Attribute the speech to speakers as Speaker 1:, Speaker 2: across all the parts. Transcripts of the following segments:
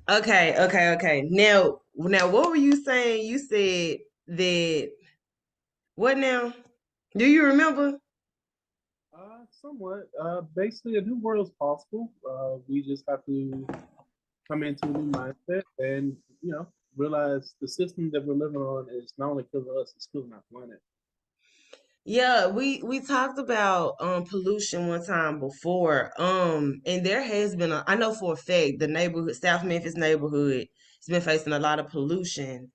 Speaker 1: Okay. Now, what were you saying? You said that what now? Do you remember?
Speaker 2: Somewhat. Basically, a new world is possible. We just have to come into a new mindset and, realize the system that we're living on is not only killing us, it's killing our planet.
Speaker 1: Yeah, we talked about pollution one time before. And there has been I know for a fact the neighborhood, South Memphis neighborhood, has been facing a lot of pollution.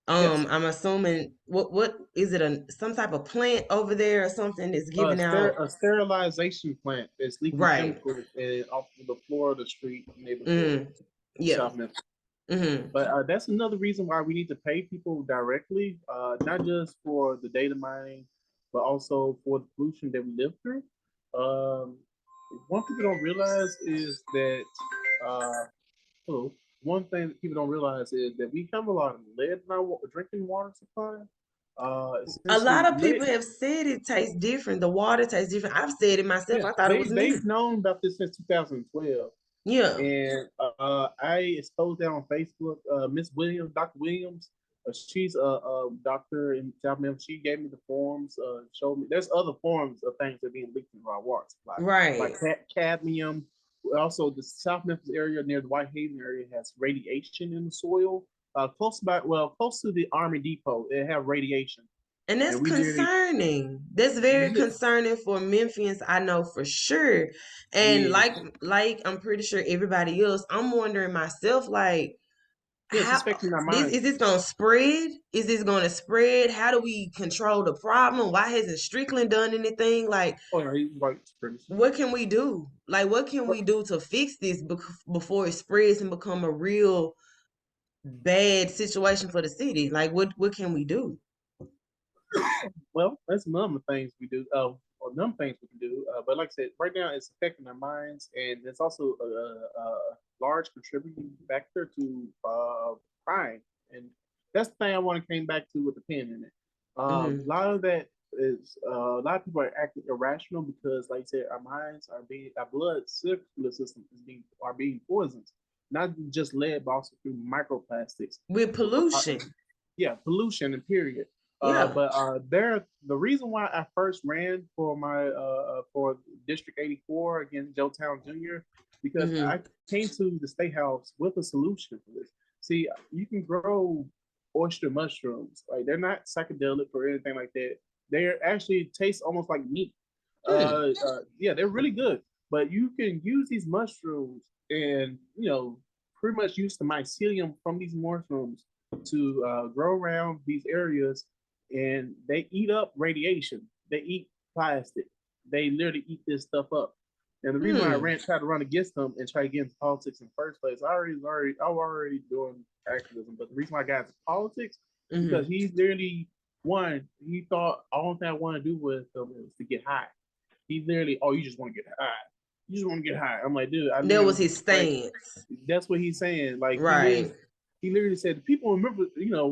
Speaker 2: Yes.
Speaker 1: I'm assuming what is it, some type of plant over there or something that's giving out.
Speaker 2: A sterilization plant is leaking
Speaker 1: Right.
Speaker 2: chemicals off the floor of the street neighborhood
Speaker 1: Mm.
Speaker 2: in
Speaker 1: Yeah.
Speaker 2: South Memphis.
Speaker 1: Mm-hmm.
Speaker 2: But that's another reason why we need to pay people directly, not just for the data mining, but also for the pollution that we live through. Um, one people don't realize is that, uh, hello, one thing that people don't realize is that we have a lot of lead in our drinking water supply.
Speaker 1: A lot
Speaker 2: Essentially,
Speaker 1: of
Speaker 2: lead.
Speaker 1: people have said it tastes different. The water tastes different. I've said it myself.
Speaker 2: Yeah,
Speaker 1: I thought it was me.
Speaker 2: they've known about this since 2012.
Speaker 1: Yeah.
Speaker 2: And I exposed that on Facebook. Miss Williams, Dr. Williams, she's a doctor in South Memphis. She gave me the forms, showed me there's other forms of things that are being leaked into our water supply, like
Speaker 1: Right.
Speaker 2: cadmium. Also, the South Memphis area near the Whitehaven area has radiation in the soil. Close to the Army Depot, it have radiation,
Speaker 1: And that's
Speaker 2: and we literally,
Speaker 1: concerning. That's very concerning for Memphians, I know for sure. And
Speaker 2: yeah,
Speaker 1: like I'm pretty sure everybody else, I'm wondering myself, like,
Speaker 2: yeah, it's
Speaker 1: how
Speaker 2: affecting our
Speaker 1: this is
Speaker 2: minds.
Speaker 1: this gonna spread? Is this gonna spread? How do we control the problem? Why hasn't Strickland done anything? Like,
Speaker 2: Oh, yeah, white supremacy.
Speaker 1: what can we do? Like, what can we do to fix this before it spreads and become a real bad situation for the city? Like, what can we do?
Speaker 2: Well, that's none of the things we do. Or none of the things we can do. But like I said, right now it's affecting our minds, and it's also a large contributing factor to crime. And that's the thing I want to came back to with the pen in it. A
Speaker 1: Hmm.
Speaker 2: lot of that is a lot of people are acting irrational because, like I said, our blood circular system are being poisoned, not just lead, but also through microplastics.
Speaker 1: With pollution.
Speaker 2: Yeah, pollution and period.
Speaker 1: Yeah.
Speaker 2: But the reason why I first ran for my for District 84 against Joe Town Jr. because I
Speaker 1: Hmm.
Speaker 2: came to the state house with a solution for this. See, you can grow oyster mushrooms. Like they're not psychedelic or anything like that. They're actually taste almost like meat.
Speaker 1: Hmm.
Speaker 2: Yeah, they're really good. But you can use these mushrooms and pretty much use the mycelium from these mushrooms to grow around these areas, and they eat up radiation. They eat plastic. They literally eat this stuff up. And the reason why
Speaker 1: Hmm.
Speaker 2: tried to run against them and try to get into politics in the first place, I was already doing activism, but the reason why I got into politics because
Speaker 1: Hmm.
Speaker 2: he literally one, he thought all thing I want to do with him was to get high. He literally, oh, you just want to get high. You just want to get high. I'm like, dude, I
Speaker 1: That
Speaker 2: literally
Speaker 1: was his
Speaker 2: like
Speaker 1: stance.
Speaker 2: that's what he's saying. Like
Speaker 1: Right.
Speaker 2: he literally said people remember,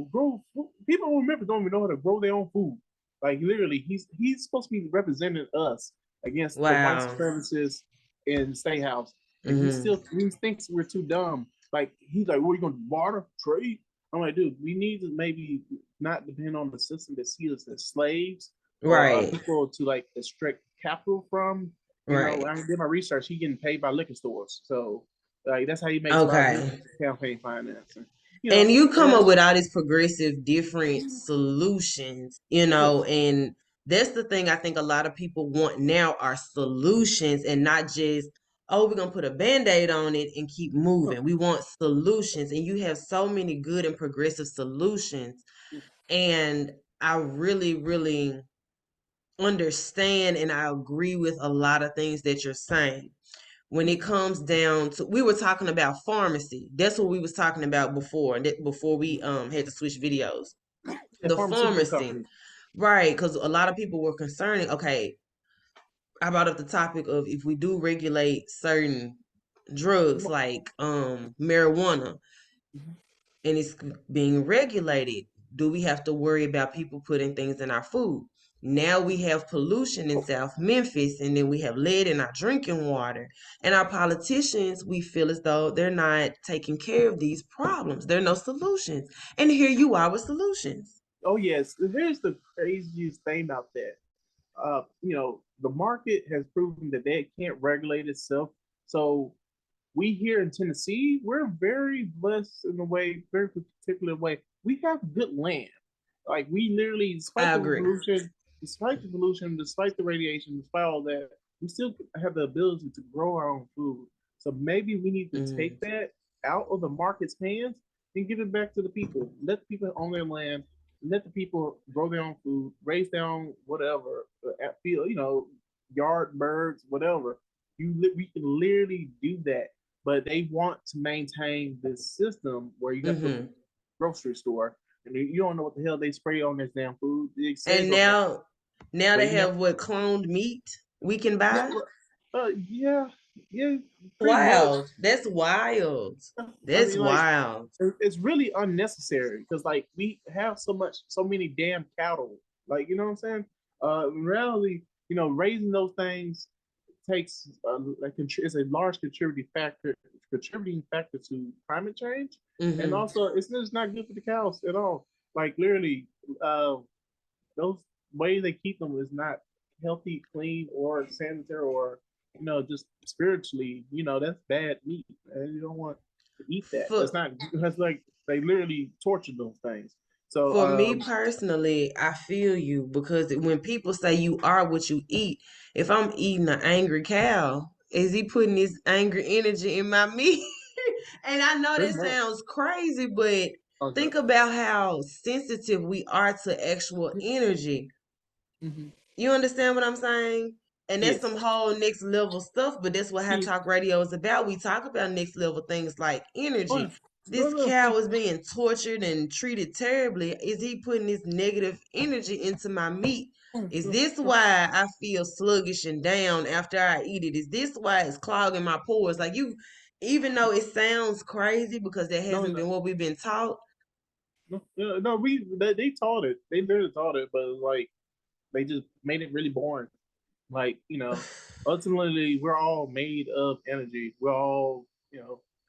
Speaker 2: grow people remember don't even know how to grow their own food. Like literally, he's supposed to be representing us against the white
Speaker 1: Wow.
Speaker 2: supremacists in the state house, and
Speaker 1: Hmm.
Speaker 2: he thinks we're too dumb. Like he's like, what are you gonna barter trade? I'm like, dude, we need to maybe not depend on the system that sees us as slaves or
Speaker 1: Right.
Speaker 2: people to like extract capital from.
Speaker 1: Right.
Speaker 2: I did my research. He getting paid by liquor stores, so like that's how he makes a lot of his
Speaker 1: Okay.
Speaker 2: campaign finance. And,
Speaker 1: And you come
Speaker 2: and
Speaker 1: up with all these progressive different solutions,
Speaker 2: yes,
Speaker 1: and that's the thing I think a lot of people want now are solutions and not just, oh, we're gonna put a band-aid on it and keep moving. We want solutions, and you have so many good and progressive solutions. And I really, really understand and I agree with a lot of things that you're saying. When it comes down to, we were talking about pharmacy. That's what we was talking about before, before we had to switch videos.
Speaker 2: the
Speaker 1: The
Speaker 2: pharmaceutical
Speaker 1: pharmacy,
Speaker 2: companies.
Speaker 1: right? Because a lot of people were concerning. Okay, I brought up the topic of if we do regulate certain drugs like marijuana and it's being regulated, do we have to worry about people putting things in our food? Now we have pollution in South Memphis, and then we have lead in our drinking water. And our politicians, we feel as though they're not taking care of these problems. There are no solutions. And here you are with solutions.
Speaker 2: Oh yes, here's the craziest thing about that. The market has proven that they can't regulate itself. So we here in Tennessee, we're very blessed in a way, very particular way. We have good land. Like we literally,
Speaker 1: I agree.
Speaker 2: despite the pollution, despite the radiation, despite all that, we still have the ability to grow our own food. So maybe we need to
Speaker 1: Mm,
Speaker 2: take that out of the market's hands and give it back to the people. Let the people own their land. Let the people grow their own food, raise their own whatever, feel yard birds, whatever. We can literally do that, but they want to maintain this system where you have to go to the
Speaker 1: hmm
Speaker 2: grocery store and you don't know what the hell they spray on this damn food. They say it's
Speaker 1: And
Speaker 2: organic,
Speaker 1: now
Speaker 2: but
Speaker 1: they
Speaker 2: you never.
Speaker 1: have what cloned meat we can
Speaker 2: Yeah,
Speaker 1: buy.
Speaker 2: yeah, yeah, pretty much.
Speaker 1: Wow, that's wild.
Speaker 2: I
Speaker 1: That's
Speaker 2: mean, like
Speaker 1: wild.
Speaker 2: it's really unnecessary because like we have so many damn cattle. Like you know what I'm saying? In reality, raising those things takes is a large contributing factor to climate change, and
Speaker 1: Hmm
Speaker 2: also it's just not good for the cows at all. Like literally, uh, those ways they keep them is not healthy, clean, or sanitary, or just spiritually. That's bad meat, and you don't want to eat that.
Speaker 1: For
Speaker 2: That's like they literally torture those things. So,
Speaker 1: For me personally, I feel you because when people say you are what you eat, if I'm eating an angry cow, is he putting his angry energy in my meat? And I know
Speaker 2: pretty
Speaker 1: that
Speaker 2: much.
Speaker 1: sounds crazy, but
Speaker 2: Okay.
Speaker 1: think about how sensitive we are to actual energy.
Speaker 2: Mm-hmm.
Speaker 1: You understand what I'm saying? And that's some
Speaker 2: Yes.
Speaker 1: whole next level stuff, but that's what Hot
Speaker 2: See,
Speaker 1: Talk Radio is about. We talk about next level things like
Speaker 2: oh,
Speaker 1: energy.
Speaker 2: yeah. No,
Speaker 1: This
Speaker 2: no.
Speaker 1: cow is being tortured and treated terribly. Is he putting this negative energy into my meat?
Speaker 2: No,
Speaker 1: Is
Speaker 2: no,
Speaker 1: this
Speaker 2: no,
Speaker 1: why I feel sluggish and down after I eat it? Is this why it's clogging my pores? Like you, even though it sounds crazy because that
Speaker 2: no,
Speaker 1: hasn't
Speaker 2: no,
Speaker 1: been what we've been taught.
Speaker 2: no, no, no. They taught it. They literally taught it, but it's like they just made it really boring. Like ultimately, we're all made of energy. We're all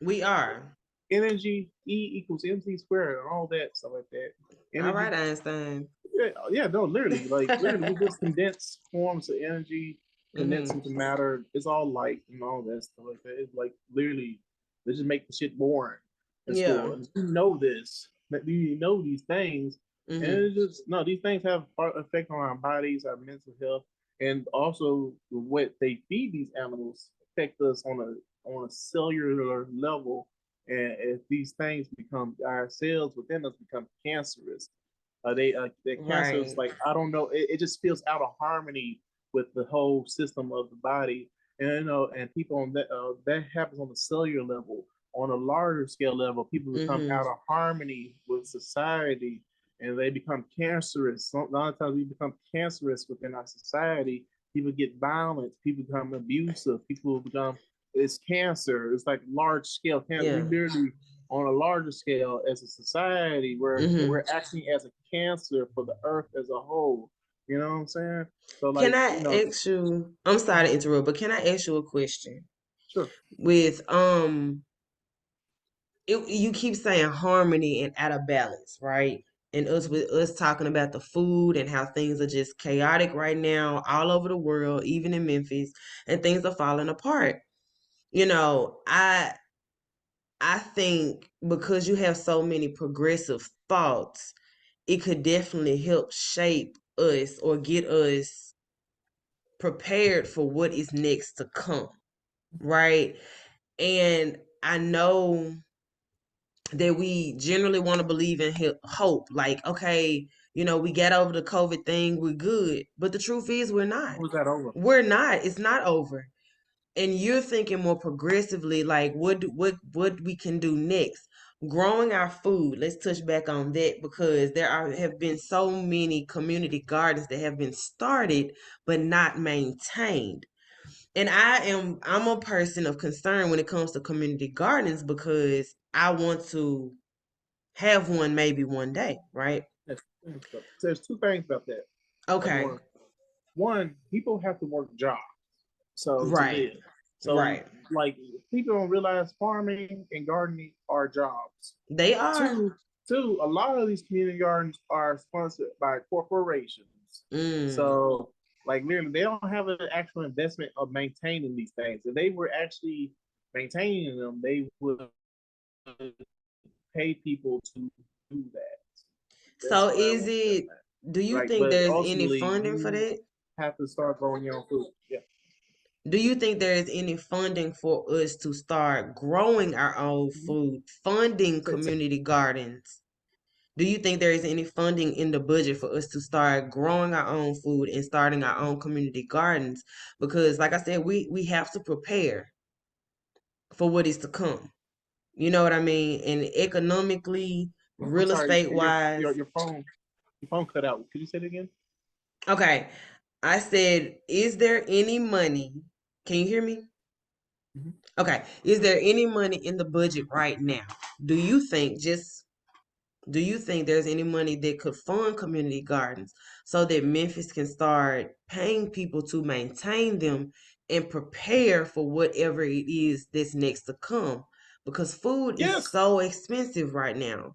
Speaker 1: We are.
Speaker 2: energy. E equals mc squared and all that stuff like that.
Speaker 1: All right,
Speaker 2: Energy.
Speaker 1: Einstein.
Speaker 2: Yeah, yeah, no, literally, like literally, we just condense forms of energy, condense
Speaker 1: hmm
Speaker 2: into matter. It's all light and all that stuff like that. It's like literally, they just make the shit boring in
Speaker 1: Yeah.
Speaker 2: school. And you know this, that you know these things, and
Speaker 1: hmm
Speaker 2: it's just no. These things have effect on our bodies, our mental health, and also what they feed these animals affect us on a cellular level. And if these things become our cells within us become cancerous, the cancer is
Speaker 1: Right.
Speaker 2: like I don't know. It just feels out of harmony with the whole system of the body, and and people on that happens on the cellular level. On a larger scale level, people become
Speaker 1: hmm
Speaker 2: out of harmony with society, and they become cancerous. A lot of times, we become cancerous within our society. People get violent. People become abusive. People become it's cancer. It's like large scale cancer. We
Speaker 1: Yeah.
Speaker 2: literally on a larger scale as a society we're
Speaker 1: hmm
Speaker 2: acting as a cancer for the earth as a whole. You know what I'm saying? So
Speaker 1: Can
Speaker 2: like,
Speaker 1: I ask you? I'm sorry to interrupt, but can I ask you a question?
Speaker 2: sure.
Speaker 1: With you keep saying harmony and out of balance, right? And us with us talking about the food and how things are just chaotic right now all over the world, even in Memphis, and things are falling apart. You know, I think because you have so many progressive thoughts, it could definitely help shape us or get us prepared for what is next to come, right? And I know that we generally want to believe in hope, like, okay, we got over the COVID thing, we're good. But the truth is, we're not.
Speaker 2: Who's that over?
Speaker 1: We're not. It's not over. And you're thinking more progressively, like what we can do next. Growing our food. Let's touch back on that because have been so many community gardens that have been started but not maintained. And I'm a person of concern when it comes to community gardens because I want to have one maybe one day, right?
Speaker 2: There's two things about that. Like
Speaker 1: Okay.
Speaker 2: one, people have to work jobs so to
Speaker 1: Right.
Speaker 2: live. So
Speaker 1: Right.
Speaker 2: like people don't realize farming and gardening are jobs.
Speaker 1: They are.
Speaker 2: Two, two, a lot of these community gardens are sponsored by corporations.
Speaker 1: Mm.
Speaker 2: So like literally they don't have an actual investment of maintaining these things. If they were actually maintaining them, they would pay people to do that. That's
Speaker 1: So
Speaker 2: why I
Speaker 1: is
Speaker 2: want them
Speaker 1: it, do
Speaker 2: that.
Speaker 1: you
Speaker 2: Right.
Speaker 1: think
Speaker 2: But
Speaker 1: there's any
Speaker 2: ultimately
Speaker 1: funding for
Speaker 2: you
Speaker 1: that?
Speaker 2: have to start growing your own food. Yeah.
Speaker 1: Do you think there is any funding for us to start growing our own
Speaker 2: Mm-hmm.
Speaker 1: food, funding community gardens? Do you think there is any funding in the budget for us to start growing our own food and starting our own community gardens? Because like I said, we have to prepare for what is to come. You know what I mean? And economically,
Speaker 2: I'm
Speaker 1: real
Speaker 2: sorry,
Speaker 1: estate wise.
Speaker 2: your phone cut out. Could you say it again?
Speaker 1: Okay. I said, is there any money? Can you hear me?
Speaker 2: Mm-hmm.
Speaker 1: Okay. Is there any money in the budget right now? Do you think just Do you think there's any money that could fund community gardens so that Memphis can start paying people to maintain them and prepare for whatever it is that's next to come? Because food is
Speaker 2: Yes,
Speaker 1: so expensive right now.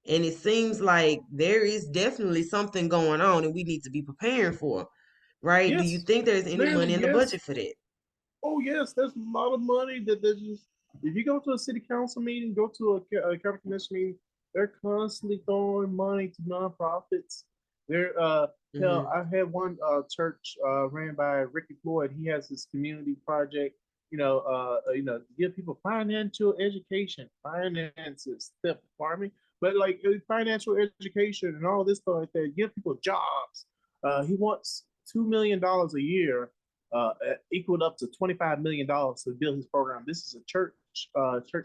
Speaker 1: And it seems like there is definitely something going on and we need to be preparing for, right? Do you
Speaker 2: yes,
Speaker 1: think there's any
Speaker 2: literally,
Speaker 1: money in the
Speaker 2: yes.
Speaker 1: budget for that?
Speaker 2: Oh, yes. There's a lot of money that there's just. If you go to a city council meeting, go to a county commission meeting, they're constantly throwing money to nonprofits. They're hell.
Speaker 1: Hmm.
Speaker 2: I had one church ran by Ricky Floyd. He has this community project. To give people financial education, finances, step farming, but like financial education and all this stuff like that. Give people jobs. He wants $2 million a year equaled up to $25 million to build his program. This is a church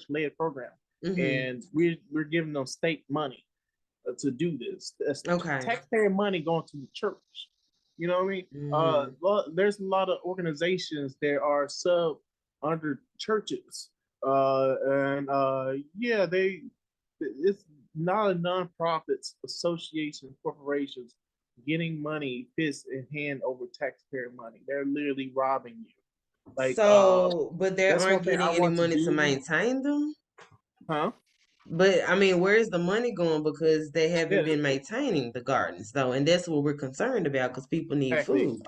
Speaker 2: led program,
Speaker 1: Hmm.
Speaker 2: and we're giving them state money to do this. That's
Speaker 1: Okay.
Speaker 2: taxpayer money going to the church. You know what I mean?
Speaker 1: Hmm.
Speaker 2: There's a lot of organizations that are sub under churches, and yeah, it's not a nonprofits, associations, corporations getting money fist in hand over taxpayer money. They're literally robbing you. Like,
Speaker 1: So, but they
Speaker 2: that's one
Speaker 1: aren't
Speaker 2: thing I
Speaker 1: getting any
Speaker 2: want to
Speaker 1: money to
Speaker 2: do.
Speaker 1: maintain them?
Speaker 2: Huh?
Speaker 1: But I mean, where's the money going? Because they haven't
Speaker 2: Yeah,
Speaker 1: been maintaining the gardens, though, and that's what we're concerned about. Because people need
Speaker 2: exactly.
Speaker 1: food.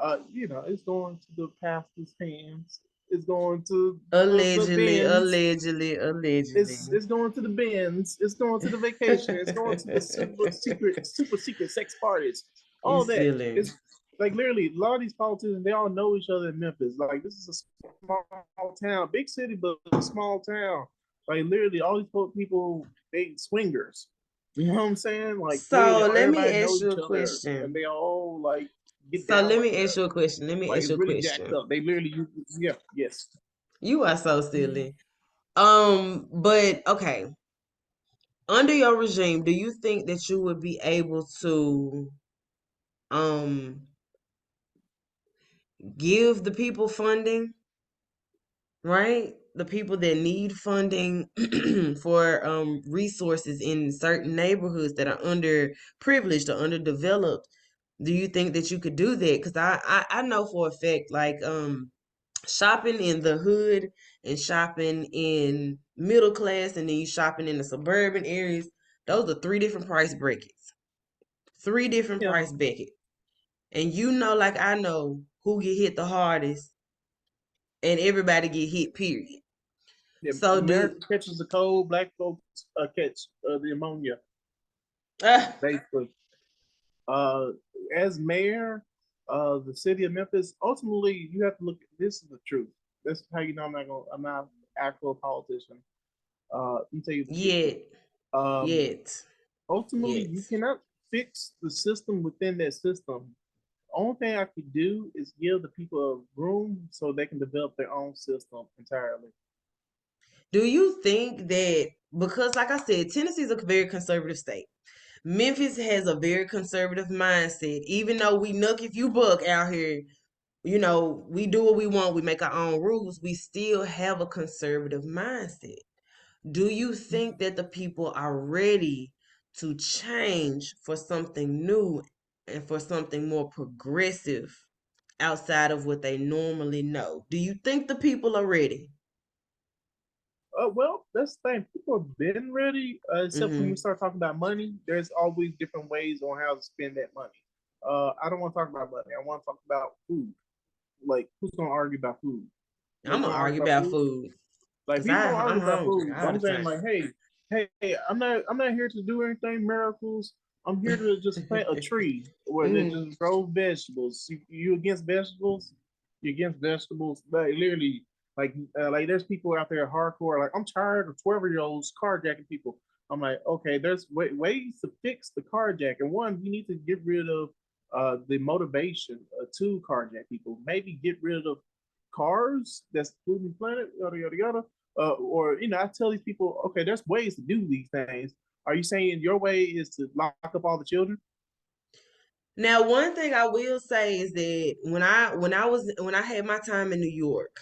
Speaker 2: It's going to the pastor's hands. It's going to the
Speaker 1: Allegedly,
Speaker 2: bins.
Speaker 1: allegedly, allegedly.
Speaker 2: It's going to the bins. It's going to the vacation. It's going to the super secret sex parties.
Speaker 1: You
Speaker 2: All that.
Speaker 1: silly.
Speaker 2: It's like literally a lot of these politicians. They all know each other in Memphis. Like this is a small town, big city, but a small town. Like literally, all these people they swingers. You know what I'm saying? Like literally,
Speaker 1: So let me
Speaker 2: everybody
Speaker 1: ask
Speaker 2: knows
Speaker 1: you
Speaker 2: each
Speaker 1: a
Speaker 2: other, and
Speaker 1: question.
Speaker 2: they all like get
Speaker 1: So
Speaker 2: down
Speaker 1: let
Speaker 2: like
Speaker 1: me ask
Speaker 2: that.
Speaker 1: you a question. Let me
Speaker 2: Like
Speaker 1: ask you
Speaker 2: it's
Speaker 1: a
Speaker 2: really jacked
Speaker 1: question.
Speaker 2: up. They literally, yeah, yes.
Speaker 1: You are so silly. But okay. Under your regime, do you think that you would be able to um give the people funding? Right? The people that need funding for resources in certain neighborhoods that are underprivileged or underdeveloped. Do you think that you could do that? Because I know for a fact, like shopping in the hood and shopping in middle class and then you shopping in the suburban areas, those are three different price brackets. Three different
Speaker 2: Yeah,
Speaker 1: price brackets. And you know, like I know who get hit the hardest and everybody get hit, period.
Speaker 2: yeah.
Speaker 1: So do
Speaker 2: America catches the cold, black folks catch the pneumonia,
Speaker 1: uh,
Speaker 2: basically. Uh, as mayor of the city of Memphis, ultimately you have to look. This is the truth. This is how you know I'm not an actual politician. Let me tell you the truth.
Speaker 1: yet,
Speaker 2: Um,
Speaker 1: yet,
Speaker 2: ultimately,
Speaker 1: yet.
Speaker 2: you cannot fix the system within that system. The only thing I could do is give the people a room so they can develop their own system entirely.
Speaker 1: Do you think that because, like I said, Tennessee is a very conservative state. Memphis has a very conservative mindset. Even though we nuck if you buck out here, we do what we want. We make our own rules. We still have a conservative mindset. Do you think that the people are ready to change for something new? and for something more progressive outside of what they normally know. Do you think the people are ready?
Speaker 2: Well, that's the thing. People have been ready, except when we
Speaker 1: Mm-hmm.
Speaker 2: start talking about money. There's always different ways on how to spend that money. I don't want to talk about money. I want to talk about food. Like, who's gonna argue about food?
Speaker 1: I'm
Speaker 2: Nobody
Speaker 1: gonna
Speaker 2: gonna argue
Speaker 1: argue
Speaker 2: about
Speaker 1: about
Speaker 2: food.
Speaker 1: food
Speaker 2: Like
Speaker 1: because
Speaker 2: people don't
Speaker 1: I'm
Speaker 2: argue about
Speaker 1: hungry
Speaker 2: food, but
Speaker 1: all the
Speaker 2: I'm saying
Speaker 1: time.
Speaker 2: like, hey, I'm not here to do anything miracles. I'm here to just plant a tree where that
Speaker 1: Mm.
Speaker 2: just grows vegetables. You against vegetables? You against vegetables? Like literally, like there's people out there hardcore. Like I'm tired of 12-year-olds carjacking people. I'm like, okay, there's ways to fix the carjacking. One, you need to get rid of the motivation to carjack people. Maybe get rid of cars that's polluting the planet, yada yada yada. Or I tell these people, okay, there's ways to do these things. Are you saying your way is to lock up all the children?
Speaker 1: Now, one thing I will say is that when I had my time in New York,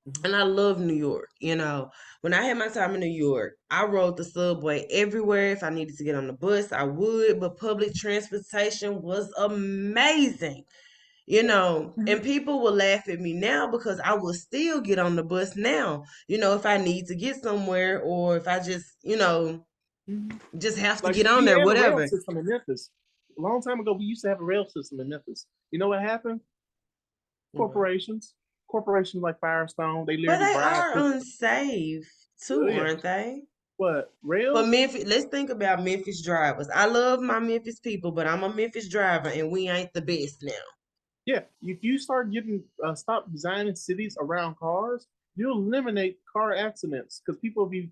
Speaker 2: Mm-hmm.
Speaker 1: and I love New York, when I had my time in New York, I rode the subway everywhere. If I needed to get on the bus, I would, but public transportation was amazing.
Speaker 2: Mm-hmm.
Speaker 1: And people will laugh at me now because I will still get on the bus now, if I need to get somewhere or if I
Speaker 2: Mm-hmm.
Speaker 1: just have to
Speaker 2: Like
Speaker 1: get on
Speaker 2: we
Speaker 1: there,
Speaker 2: had a rail
Speaker 1: whatever.
Speaker 2: system in Memphis. A long time ago, we used to have a rail system in Memphis. You know what happened?
Speaker 1: Mhm.
Speaker 2: Corporations, corporations like Firestone, they
Speaker 1: But
Speaker 2: literally
Speaker 1: they
Speaker 2: bribe
Speaker 1: are
Speaker 2: people.
Speaker 1: unsafe
Speaker 2: Oh
Speaker 1: too,
Speaker 2: yeah,
Speaker 1: aren't they?
Speaker 2: what
Speaker 1: But
Speaker 2: rails?
Speaker 1: Memphis, let's think about Memphis drivers. I love my Memphis people, but I'm a Memphis driver and we ain't the best now.
Speaker 2: Yeah, if you start getting stop designing cities around cars, you'll eliminate car accidents because people will be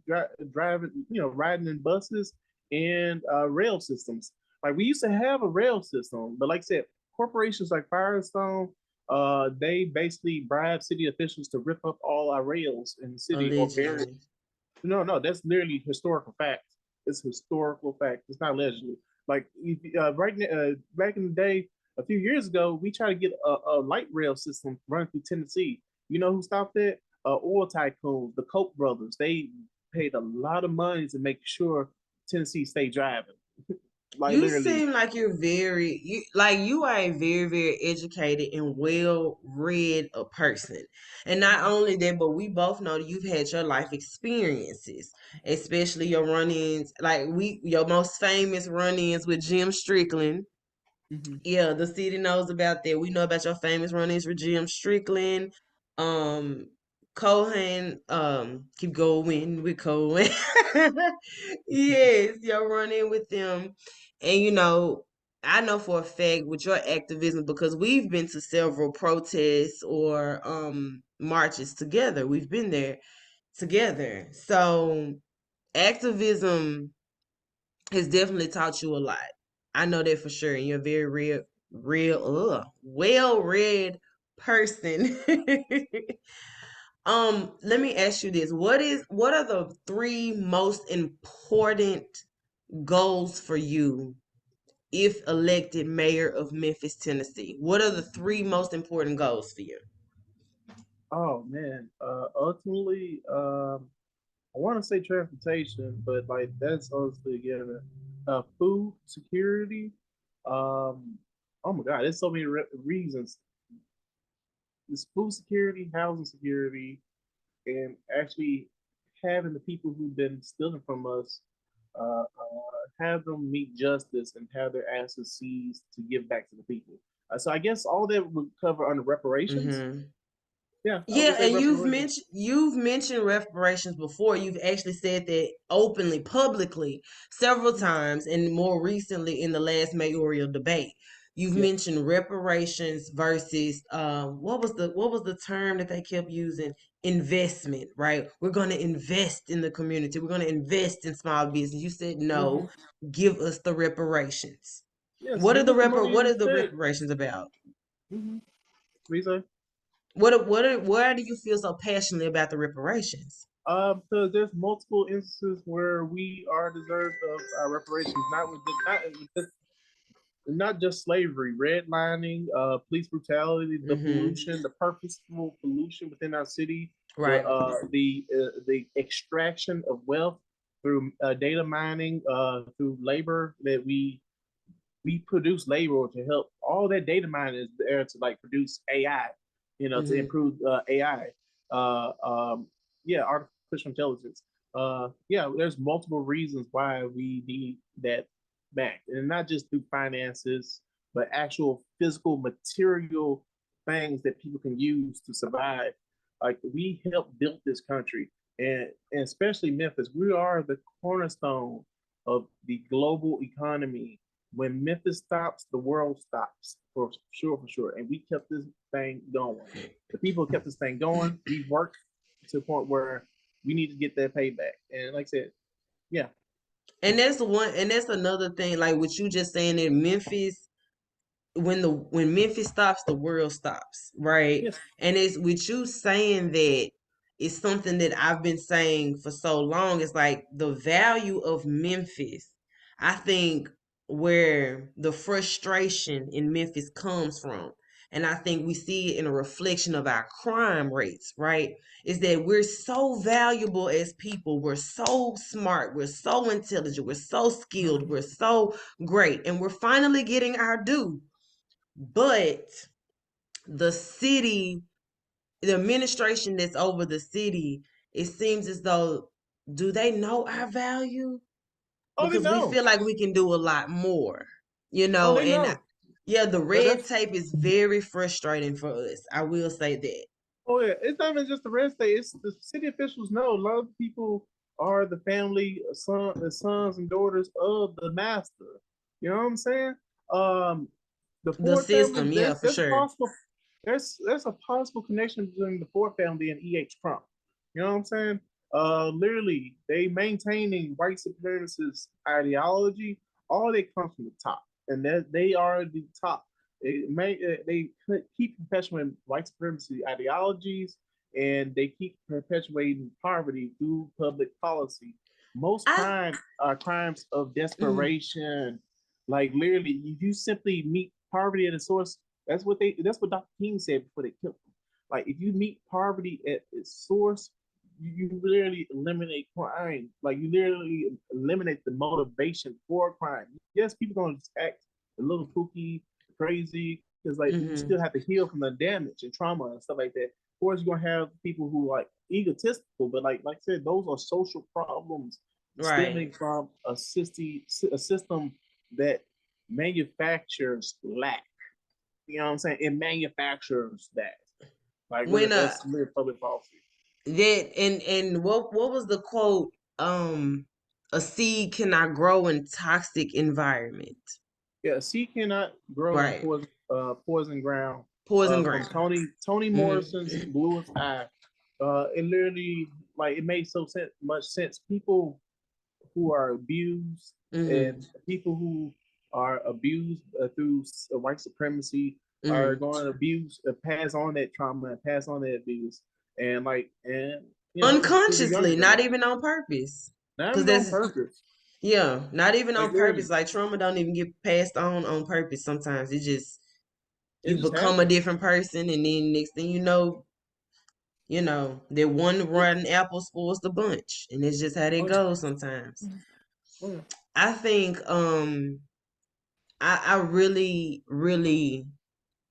Speaker 2: driving, riding in buses and rail systems. Like we used to have a rail system, but like I said, corporations like Firestone, they basically bribe city officials to rip up all our rails in the city or bury.
Speaker 1: Allegedly.
Speaker 2: No, no, that's literally historical fact. It's historical fact. It's not allegedly. Like back in the day, a few years ago, we tried to get a light rail system running through Tennessee. You know who stopped that? Oil tycoons, the Koch brothers. They paid a lot of money to make sure Tennessee stayed driving. Like
Speaker 1: You
Speaker 2: literally.
Speaker 1: seem like you are a very, very educated and well-read a person. And not only that, but we both know that you've had your life experiences, especially your run-ins, like your most famous run-ins with Jim Strickland.
Speaker 2: Mm-hmm.
Speaker 1: Yeah, the city knows about that. We know about your famous run-ins with Jim Strickland. Um, Cohen, keep going with Cohen. Yes, your run-in with them. And I know for a fact with your activism because we've been to several protests or marches together. We've been there together. So activism has definitely taught you a lot. I know that for sure. And you're a very well-read person. Let me ask you this. What are the three most important goals for you if elected mayor of Memphis, Tennessee? What are the three most important goals for you?
Speaker 2: Oh man. Ultimately, I want to say transportation, but like that's also together. Food security. Oh my God, there's so many reasons. It's food security, housing security, and actually having the people who've been stealing from us, have them meet justice and have their asses seized to give back to the people. So I guess all that would cover under reparations.
Speaker 1: Mm-hmm.
Speaker 2: Yeah, I would
Speaker 1: Yeah,
Speaker 2: say
Speaker 1: and
Speaker 2: reparations.
Speaker 1: you've mentioned reparations before. You've actually said that openly, publicly, several
Speaker 2: Mhm.
Speaker 1: times, and more recently in the last mayoral debate. You've
Speaker 2: Yeah.
Speaker 1: mentioned reparations versus what was the term that they kept using? Investment, right? We're going to invest in the community. We're going to invest in small business. You said no,
Speaker 2: Hmm.
Speaker 1: give us the reparations.
Speaker 2: Yes,
Speaker 1: What are
Speaker 2: give
Speaker 1: the
Speaker 2: us the money
Speaker 1: what are the
Speaker 2: instead.
Speaker 1: reparations about?
Speaker 2: Mm-hmm. Lisa.
Speaker 1: Why do you feel so passionately about the reparations?
Speaker 2: Because there's multiple instances where we are deserved of reparations, not just slavery, redlining, police brutality, the
Speaker 1: Mm-hmm.
Speaker 2: pollution, the purposeful pollution within our city,
Speaker 1: Right.
Speaker 2: the extraction of wealth through data mining, through labor that we we produce labor to help. All that data mining is there to like produce AI, to
Speaker 1: Hmm.
Speaker 2: improve AI. Yeah, artificial intelligence. Yeah, there's multiple reasons why we need that back, and not just through finances, but actual physical material things that people can use to survive. Like we helped build this country, and especially Memphis. We are the cornerstone of the global economy. When Memphis stops, the world stops for sure, for sure. And we kept this thing going. The people kept this thing going. We worked to the point where we need to get that payback. And like I said, yeah,
Speaker 1: And that's the one, and that's another thing, like what you just saying in Memphis, when Memphis stops, the world stops, right?
Speaker 2: yes,
Speaker 1: And it's with you saying that, it's something that I've been saying for so long. It's like the value of Memphis. I think where the frustration in Memphis comes from, and I think we see it in a reflection of our crime rates, right? Is that we're so valuable as people. We're so smart. We're so intelligent. We're so skilled. We're so great. And we're finally getting our due, but the city, the administration that's over the city, it seems as though, do they know our value?
Speaker 2: oh, they
Speaker 1: Because we
Speaker 2: know.
Speaker 1: feel like we can do a lot more,
Speaker 2: Oh, they
Speaker 1: and
Speaker 2: know.
Speaker 1: yeah, the
Speaker 2: But
Speaker 1: red
Speaker 2: that's
Speaker 1: tape is very frustrating for us. I will say that.
Speaker 2: Oh yeah, it's not even just the red state. It's the city officials know. A lot of people are the family, the sons and daughters of the master. You know what I'm saying? Um, the
Speaker 1: The
Speaker 2: Ford family.
Speaker 1: system, yeah,
Speaker 2: There's
Speaker 1: for
Speaker 2: there's a
Speaker 1: sure.
Speaker 2: possible there's a possible connection between the Ford family and Trump. You know what I'm saying? Literally, they maintaining white supremacist ideology. All that comes from the top, and that they are the top. They keep perpetuating white supremacy ideologies, and they keep perpetuating poverty through public policy. Most
Speaker 1: I
Speaker 2: crime are crimes of
Speaker 1: mm,
Speaker 2: desperation. Like literally, you simply meet poverty at a source. That's what Dr. King said before they killed him. Like if you meet poverty at its source, you literally eliminate crime. Like you literally eliminate the motivation for crime. Yes, people gonna act a little kooky, crazy, because like you
Speaker 1: mm-hmm,
Speaker 2: still have to heal from the damage and trauma and stuff like that. Of course, you're gonna have people who are like egotistical, but like I said, those are social problems
Speaker 1: right.
Speaker 2: stemming from a system that manufactures lack. You know what I'm saying? It manufactures that. Like
Speaker 1: When
Speaker 2: that's mere public policy.
Speaker 1: that and what was the quote? A seed cannot grow in toxic environment.
Speaker 2: Yeah, seed cannot grow in
Speaker 1: Right.
Speaker 2: poison ground.
Speaker 1: Poison
Speaker 2: From
Speaker 1: ground.
Speaker 2: Toni
Speaker 1: Hmm.
Speaker 2: Morrison's Bluest Eye. It literally like it made much sense. People who are abused
Speaker 1: Hmm.
Speaker 2: and people who are abused through white supremacy are
Speaker 1: Hmm.
Speaker 2: going to pass on that trauma and pass on that abuse, and to the
Speaker 1: Unconsciously,
Speaker 2: younger
Speaker 1: not
Speaker 2: generation,
Speaker 1: even on purpose.
Speaker 2: not
Speaker 1: Cause
Speaker 2: even on
Speaker 1: that's
Speaker 2: purpose.
Speaker 1: yeah, not even
Speaker 2: Like
Speaker 1: on purpose.
Speaker 2: literally,
Speaker 1: Like trauma don't even get passed on purpose. Sometimes it just,
Speaker 2: it
Speaker 1: you
Speaker 2: just
Speaker 1: become a
Speaker 2: happens.
Speaker 1: different person, and then next thing you know that one
Speaker 2: It,
Speaker 1: rotten apple spoils the bunch, and it's just how they
Speaker 2: oh,
Speaker 1: go sometimes.
Speaker 2: yeah.
Speaker 1: I think I really, really,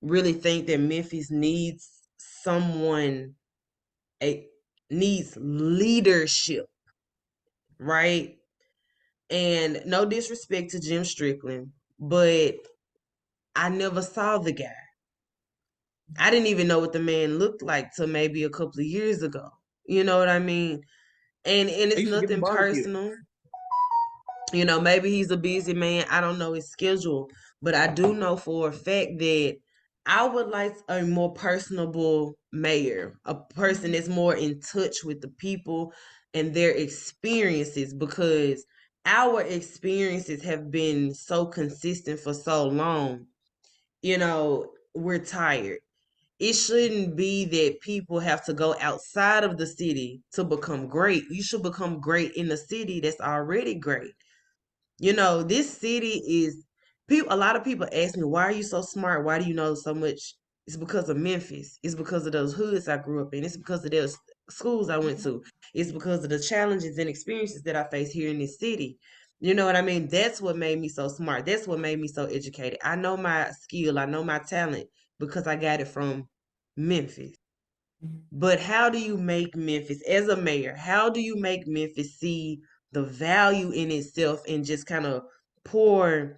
Speaker 1: really think that Memphis needs someone, a needs leadership, right? And no disrespect to Jim Strickland, but I never saw the guy. I didn't even know what the man looked like till maybe a couple of years ago. You know what I mean? And
Speaker 2: I
Speaker 1: it's
Speaker 2: used to get the
Speaker 1: nothing
Speaker 2: barbecue.
Speaker 1: personal. Maybe he's a busy man. I don't know his schedule, but I do know for a fact that I would like a more personable mayor, a person that's more in touch with the people and their experiences, because our experiences have been so consistent for so long. We're tired. It shouldn't be that people have to go outside of the city to become great. You should become great in the city that's already great. This city is people. A lot of people ask me, "Why are you so smart? Why do you know so much?" It's because of Memphis. It's because of those hoods I grew up in. It's because of those schools I went to. It's because of the challenges and experiences that I face here in this city. You know what I mean? That's what made me so smart. That's what made me so educated. I know my skill, I know my talent because I got it from Memphis. But how do you make Memphis, as a mayor, how do you make Memphis see the value in itself and just kind of pour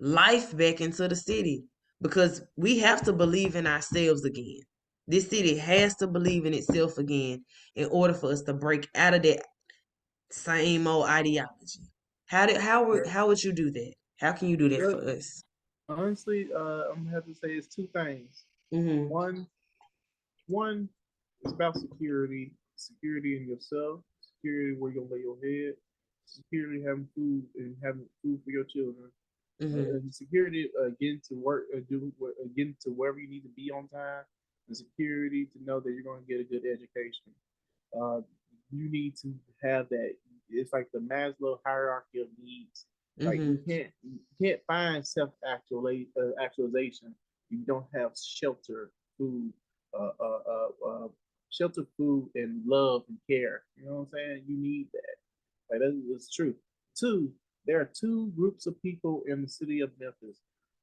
Speaker 1: life back into the city? Because we have to believe in ourselves again. This city has to believe in itself again in order for us to break out of that same old ideology. How would you do that? How can you do that
Speaker 2: Well,
Speaker 1: for us?
Speaker 2: honestly, I'm gonna have to say it's two things.
Speaker 1: Mhm.
Speaker 2: One, one is about security, security in yourself, security where you're gonna lay your head, security having food and having food for your children,
Speaker 1: Mhm.
Speaker 2: and security getting to work, getting to wherever you need to be on time, and security to know that you're going to get a good education. Uh, you need to have that. It's like the Maslow hierarchy of needs. Like
Speaker 1: Mhm.
Speaker 2: you can't find actualization. You don't have shelter, food, uh, uh, shelter, food, and love and care. You know what I'm saying? You need that. Like that's true. Two, there are two groups of people in the city of Memphis.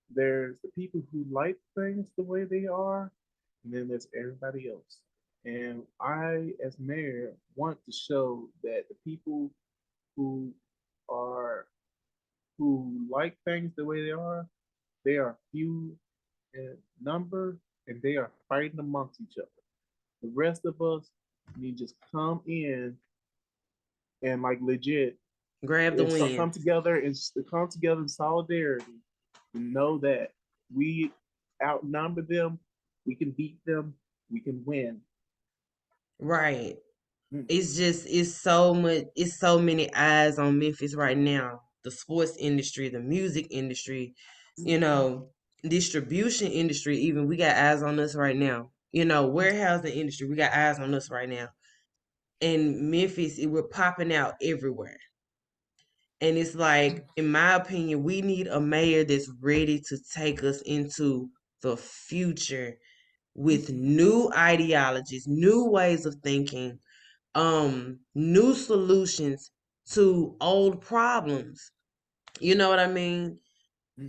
Speaker 2: There's the people who like things the way they are, and then there's everybody else. And I, as mayor, want to show that the people who are who like things the way they are few in number, and they are fighting amongst each other. The rest of us need to just come in and like legit
Speaker 1: Grab the
Speaker 2: and so
Speaker 1: win.
Speaker 2: come together and come together in solidarity and know that we outnumber them, we can beat them, we can win.
Speaker 1: Right.
Speaker 2: Mm.
Speaker 1: It's so much, it's so many eyes on Memphis right now. The sports industry, the music industry, you know, distribution industry, even we got eyes on us right now. You know, warehousing industry, we got eyes on us right now. And Memphis, we're popping out everywhere. And it's like, in my opinion, we need a mayor that's ready to take us into the future with new ideologies, new ways of thinking, new solutions to old problems. You know what I mean?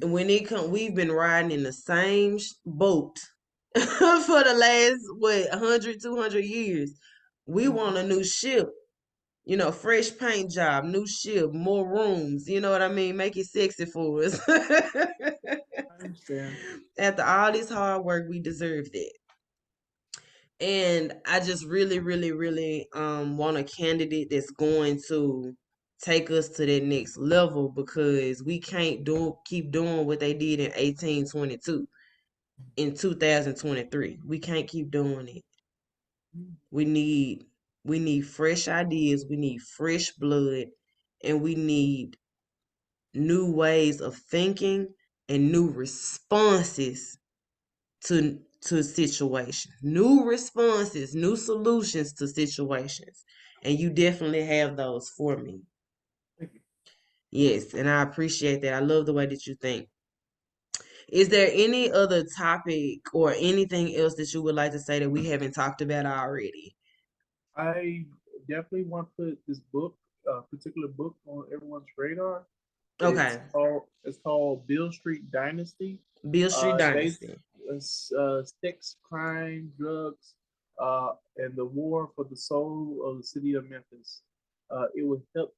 Speaker 1: When it come, we've been riding in the same boat for the last what 100, 200 years. We want a new ship, you know, fresh paint job, new ship, more rooms. You know what I mean? Make it sexy for us.
Speaker 2: I understand.
Speaker 1: After all this hard work, we deserve that. And I just really, really, really want a candidate that's going to take us to that next level because we can't keep doing what they did in 1822 in 2023. We can't keep doing it. We need we need fresh ideas, we need fresh blood, and we need new ways of thinking and new responses to situations, new responses, new solutions to situations. And you definitely have those for me.
Speaker 2: Thank you.
Speaker 1: Yes, and I appreciate that. I love the way that you think. Is there any other topic or anything else that you would like to say that we haven't talked about already?
Speaker 2: I definitely want to put this book, particular book, on everyone's radar.
Speaker 1: Okay.
Speaker 2: It's called Bill Street Dynasty.
Speaker 1: Beale Street
Speaker 2: Based
Speaker 1: Dynasty.
Speaker 2: sex, crime, drugs, and the war for the soul of the city of Memphis. It will help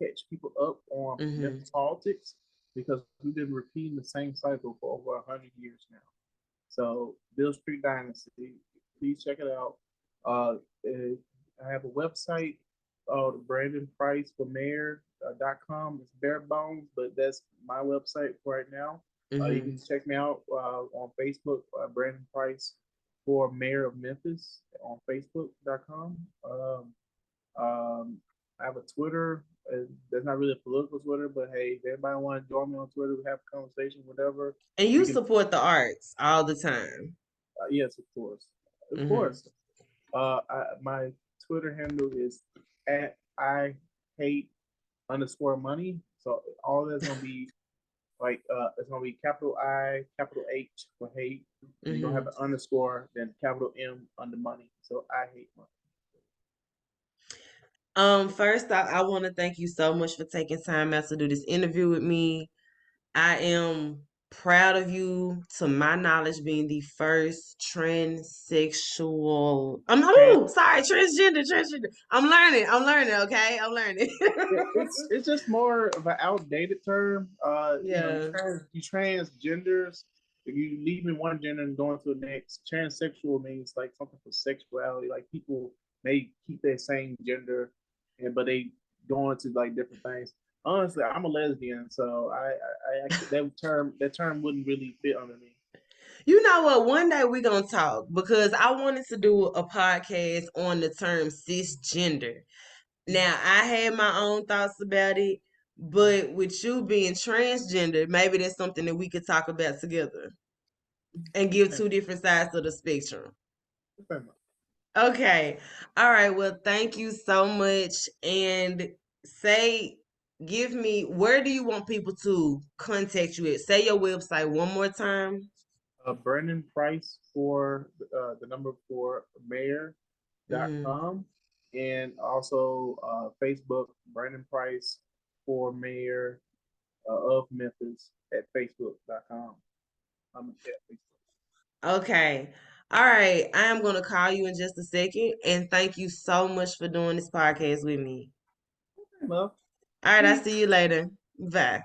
Speaker 2: catch people up on
Speaker 1: Mm-hmm.
Speaker 2: Memphis politics because we've been repeating the same cycle for over 100 years now. So Bill Street Dynasty, please check it out. Uh, I have a website called Brandon Price for Mayor.com. It's bare bones, but that's my website for right now. You
Speaker 1: Mm-hmm.
Speaker 2: can check me out on Facebook, Brandon Price for Mayor of Memphis on Facebook.com. I have a Twitter. That's not really a political Twitter, but hey, if everybody want to join me on Twitter, we have a conversation, whatever,
Speaker 1: And
Speaker 2: we
Speaker 1: you
Speaker 2: can.
Speaker 1: support the arts all the time.
Speaker 2: Yes, of course, of
Speaker 1: Mm-hmm.
Speaker 2: course. My Twitter handle is at I hate underscore money. So all that's gonna be like it's gonna be capital I, capital H for hate. Then you're gonna have
Speaker 1: Mm-hmm.
Speaker 2: an underscore, then capital M under money. So I hate money.
Speaker 1: First, I want to thank you so much for taking time out to do this interview with me. I am proud of you, to my knowledge, being the first transsexual.
Speaker 2: Trans-
Speaker 1: Sorry, transgender. I'm learning. Okay, I'm learning.
Speaker 2: it's just more of an outdated term.
Speaker 1: Yeah.
Speaker 2: You transgenders. If you leaving one gender and going to the next, transsexual means like something for sexuality. Like people may keep their same gender, and but they go into like different things. Honestly, I'm a lesbian, so I actually that term wouldn't really fit under me.
Speaker 1: You know what? One day we're gonna talk because I wanted to do a podcast on the term cisgender. Now, I had my own thoughts about it, but with you being transgender, maybe that's something that we could talk about together and give
Speaker 2: Okay.
Speaker 1: two different sides of the spectrum.
Speaker 2: Okay.
Speaker 1: Okay. All right. Well, thank you so much. And say, give me, where do you want people to contact you at? Say your website one more time.
Speaker 2: Brandon Price for the number for
Speaker 1: Hmm.
Speaker 2: mayor.com and also Facebook Brandon Price for mayor of Memphis at facebook.com. Yeah, Facebook.
Speaker 1: Okay. All right. I am going to call you in just a second. And thank you so much for doing this podcast with me.
Speaker 2: Well,
Speaker 1: All right. I'll
Speaker 2: peace.
Speaker 1: see you later. Bye.